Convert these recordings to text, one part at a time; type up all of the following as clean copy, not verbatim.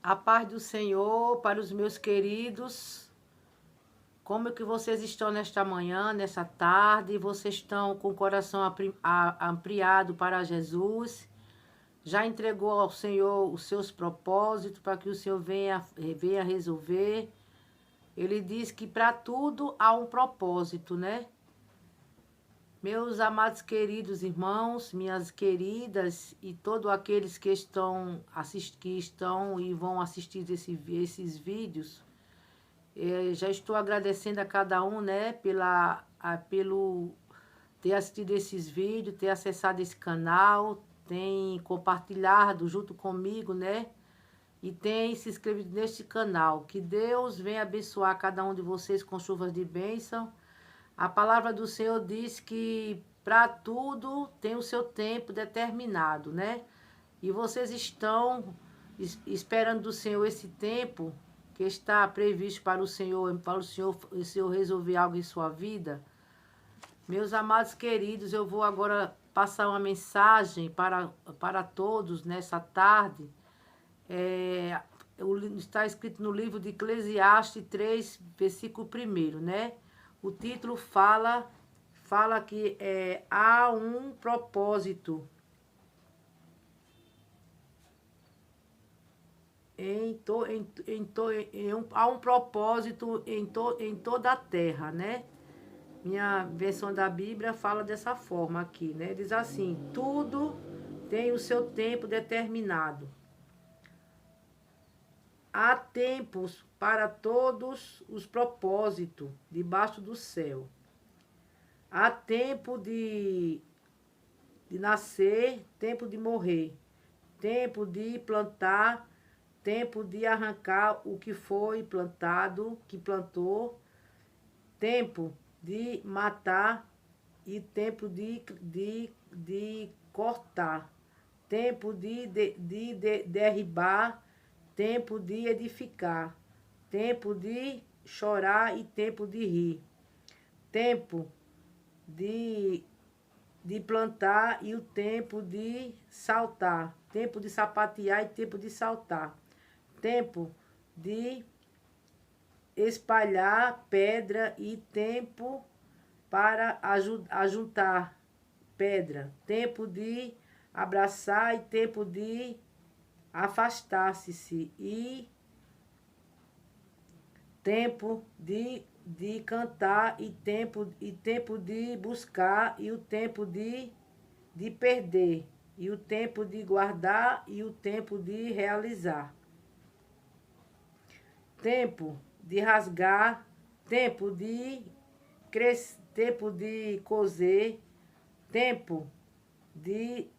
A paz do Senhor para os meus queridos. Como é que vocês estão nesta manhã, nessa tarde? Vocês estão com o coração ampliado para Jesus? Já entregou ao Senhor os seus propósitos para que o Senhor venha resolver? Ele diz que para tudo há um propósito, né? Meus amados queridos irmãos, minhas queridas e todos aqueles que estão e vão assistir esses vídeos, já estou agradecendo a cada um, né, pelo ter assistido esses vídeos, ter acessado esse canal, tem compartilhado junto comigo, né, e tem se inscrito neste canal. Que Deus venha abençoar cada um de vocês com chuvas de bênção. A palavra do Senhor diz que para tudo tem o seu tempo determinado, né? E vocês estão esperando do Senhor esse tempo que está previsto para o Senhor resolver algo em sua vida. Meus amados queridos, eu vou agora passar uma mensagem para todos nessa tarde. Está escrito no livro de Eclesiastes 3, versículo 1, né? O título fala que há um propósito há um propósito em toda a terra, né? Minha versão da Bíblia fala dessa forma aqui, né? Diz assim: tudo tem o seu tempo determinado. Há tempos para todos os propósitos debaixo do céu. Há tempo de nascer, tempo de morrer, tempo de plantar, tempo de arrancar o que foi plantado, que plantou, tempo de matar e tempo de cortar, tempo de derribar, tempo de edificar, tempo de chorar e tempo de rir, tempo de plantar e o tempo de saltar, tempo de sapatear e tempo de saltar, tempo de espalhar pedra e tempo para ajuntar pedra, tempo de abraçar e tempo de afastar-se e tempo de cantar e tempo de buscar e o tempo de perder e o tempo de guardar e o tempo de realizar, tempo de rasgar, tempo de crescer, tempo de coser, tempo de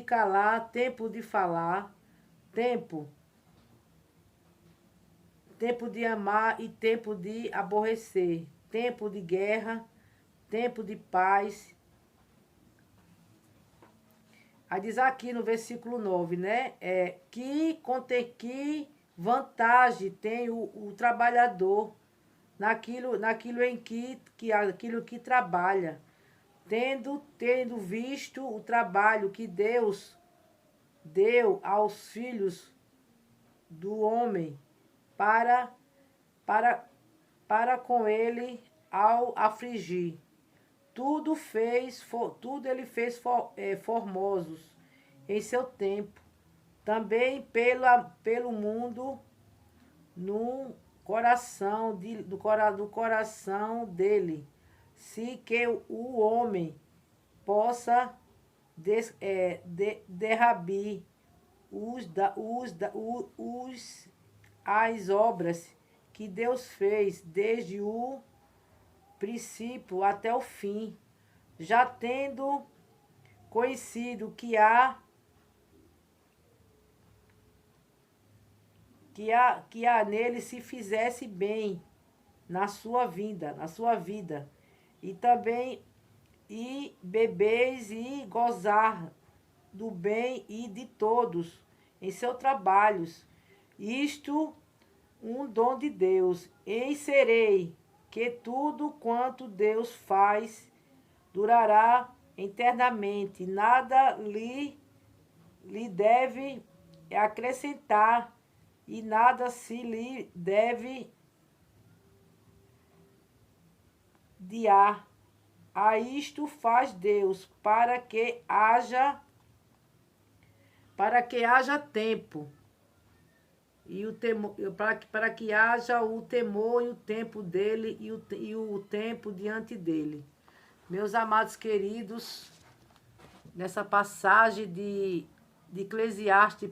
calar, tempo de falar, tempo de amar e tempo de aborrecer, tempo de guerra, tempo de paz. Aí diz aqui no versículo 9, né? Que vantagem tem o trabalhador naquilo em aquilo que trabalha, tendo visto o trabalho que Deus deu aos filhos do homem para com ele ao afligir. Tudo ele fez formosos em seu tempo. Também pelo mundo no coração do coração dele, se que o homem possa derrabir as obras que Deus fez desde o princípio até o fim, já tendo conhecido que há nele se fizesse bem na sua vida, e também bebeis e gozar do bem e de todos em seus trabalhos. Isto um dom de Deus. Enserei que tudo quanto Deus faz durará eternamente. Nada lhe deve acrescentar, e nada se lhe deve diar. A isto faz Deus, para que haja tempo, e o temor, para que haja o temor e o tempo dele e o tempo diante dele. Meus amados queridos, nessa passagem de Eclesiastes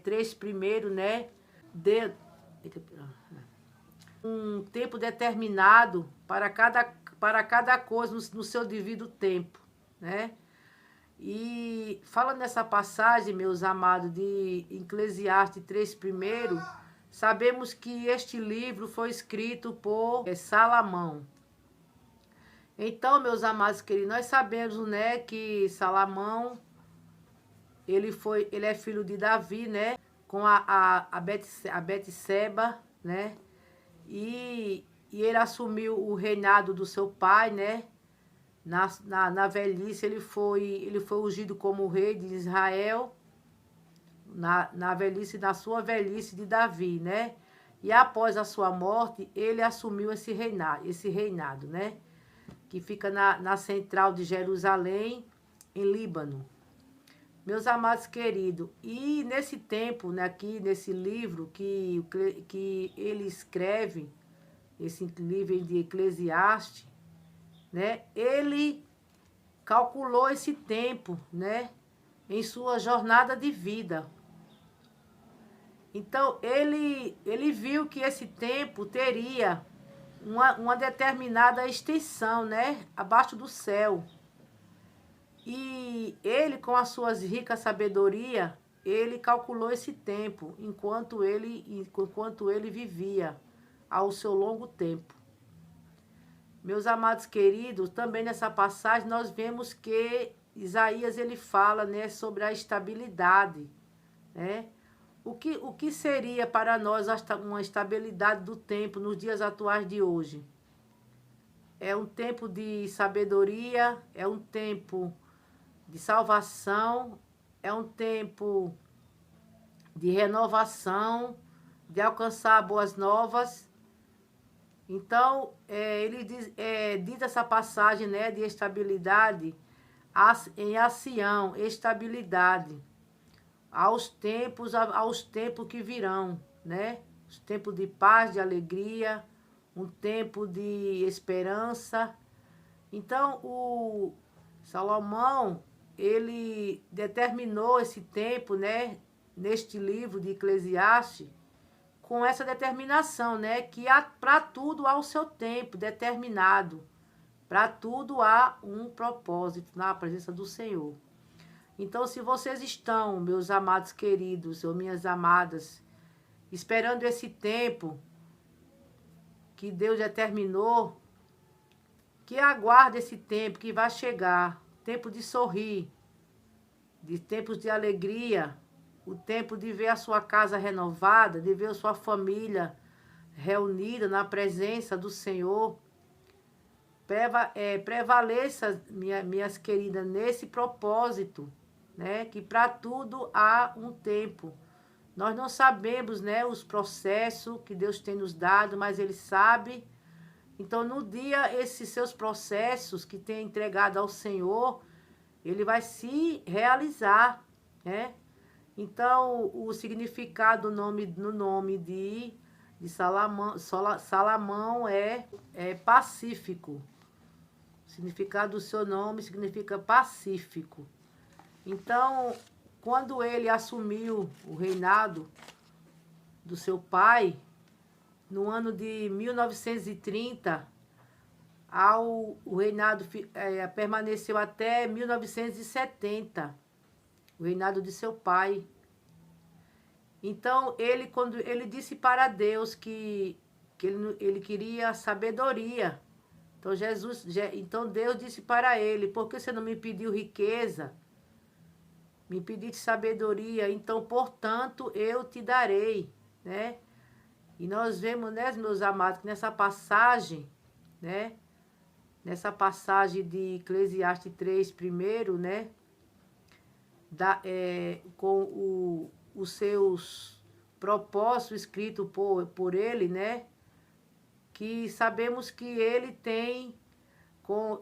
3 primeiro, né? Um tempo determinado para cada coisa no seu devido tempo, né? E falando nessa passagem, meus amados, de Eclesiastes 3 primeiro, sabemos que este livro foi escrito por Salomão. Então, meus amados queridos, nós sabemos, né, que Salomão, ele é filho de Davi, né, com a Betseba, né, e ele assumiu o reinado do seu pai, né. Na velhice ele foi ungido como rei de Israel, na sua velhice de Davi, né? E após a sua morte, ele assumiu esse reinado, né? Que fica na central de Jerusalém, em Líbano. Meus amados queridos, e nesse tempo, né, aqui nesse livro que ele escreve, esse livro de Eclesiastes, né, ele calculou esse tempo, né, em sua jornada de vida. Então, ele viu que esse tempo teria uma determinada extensão, né, abaixo do céu. E ele, com as suas ricas sabedoria, ele calculou esse tempo, enquanto ele vivia ao seu longo tempo. Meus amados queridos, também nessa passagem nós vemos que Isaías ele fala, né, sobre a estabilidade, né? O que seria para nós uma estabilidade do tempo nos dias atuais de hoje? É um tempo de sabedoria, é um tempo de salvação, é um tempo de renovação, de alcançar boas novas. Então, ele diz essa passagem, né, de estabilidade, em Sião, estabilidade, aos tempos que virão, né? Os tempos de paz, de alegria, um tempo de esperança. Então, o Salomão, ele determinou esse tempo, né, neste livro de Eclesiastes, com essa determinação, né, que para tudo há o seu tempo determinado, para tudo há um propósito na presença do Senhor. Então, se vocês estão, meus amados queridos ou minhas amadas, esperando esse tempo que Deus determinou, que aguarde esse tempo que vai chegar, tempo de sorrir, de tempos de alegria, o tempo de ver a sua casa renovada, de ver a sua família reunida na presença do Senhor. Prevaleça, minhas queridas, nesse propósito, né? Que para tudo há um tempo. Nós não sabemos, né, os processos que Deus tem nos dado, mas Ele sabe. Então, no dia, esses seus processos que tem entregado ao Senhor, Ele vai se realizar, né? Então, o significado no nome de Salomão é pacífico. O significado do seu nome significa pacífico. Então, quando ele assumiu o reinado do seu pai, no ano de 1930, o reinado permaneceu até 1970. O reinado de seu pai. Então, quando ele disse para Deus que ele queria sabedoria. Então Deus disse para ele: por que você não me pediu riqueza? Me pediste sabedoria, então, portanto, eu te darei, né? E nós vemos, né, meus amados, que nessa passagem, né? Nessa passagem de Eclesiastes 3 primeiro, né? Com os seus propósitos escritos por ele, né? Que sabemos que ele tem, com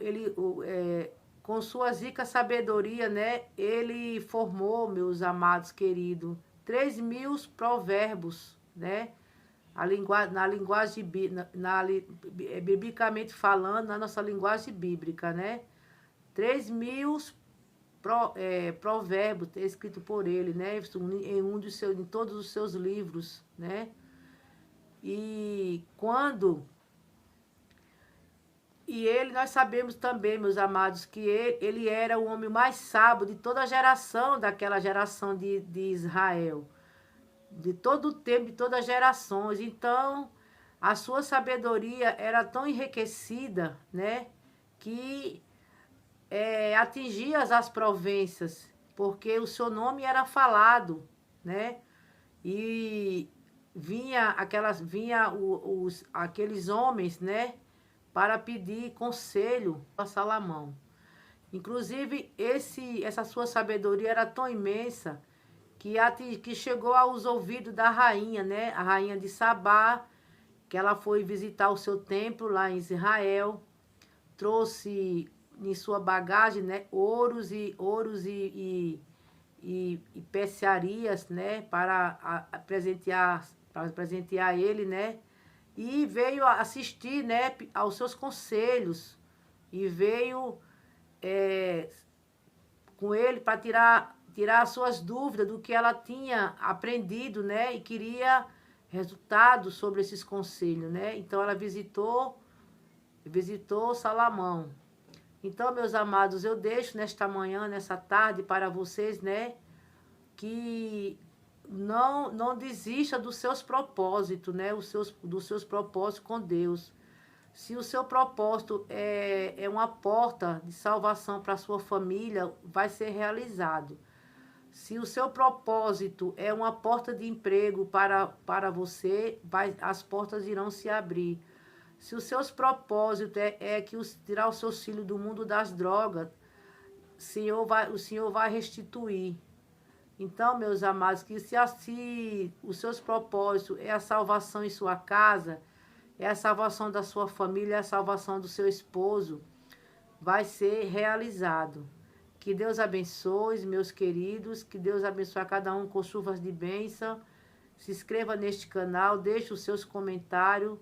sua rica sabedoria, né? Ele formou, meus amados queridos, 3.000 provérbios, né? Na linguagem, biblicamente falando, na nossa linguagem bíblica, né? 3.000 provérbios escrito por ele, né? Em todos os seus livros, né? E nós sabemos também, meus amados, que ele era o homem mais sábio de toda a geração, daquela geração de Israel. De todo o tempo, de todas as gerações. Então, a sua sabedoria era tão enriquecida, né? Que atingia as províncias, porque o seu nome era falado, né? E aqueles homens, né, para pedir conselho a Salomão. Inclusive, essa sua sabedoria era tão imensa que chegou aos ouvidos da rainha, né, a rainha de Sabá, que ela foi visitar o seu templo lá em Israel, trouxe em sua bagagem, né, ouros e especiarias, né, para presentear ele, né, e veio assistir, né, aos seus conselhos, e veio com ele para tirar as suas dúvidas do que ela tinha aprendido, né, e queria resultados sobre esses conselhos, né. Então ela visitou Salomão. Então, meus amados, eu deixo nesta manhã, nessa tarde, para vocês, né, que não desista dos seus propósitos, né, dos seus propósitos com Deus. Se o seu propósito é uma porta de salvação para a sua família, vai ser realizado. Se o seu propósito é uma porta de emprego para você, as portas irão se abrir. Se os seus propósitos tirar os seus filhos do mundo das drogas, o Senhor vai restituir. Então, meus amados, que se os seus propósitos é a salvação em sua casa, é a salvação da sua família, é a salvação do seu esposo, vai ser realizado. Que Deus abençoe, meus queridos, que Deus abençoe a cada um com chuvas de bênção. Se inscreva neste canal, deixe os seus comentários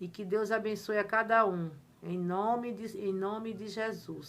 e que Deus abençoe a cada um. Em nome de Jesus.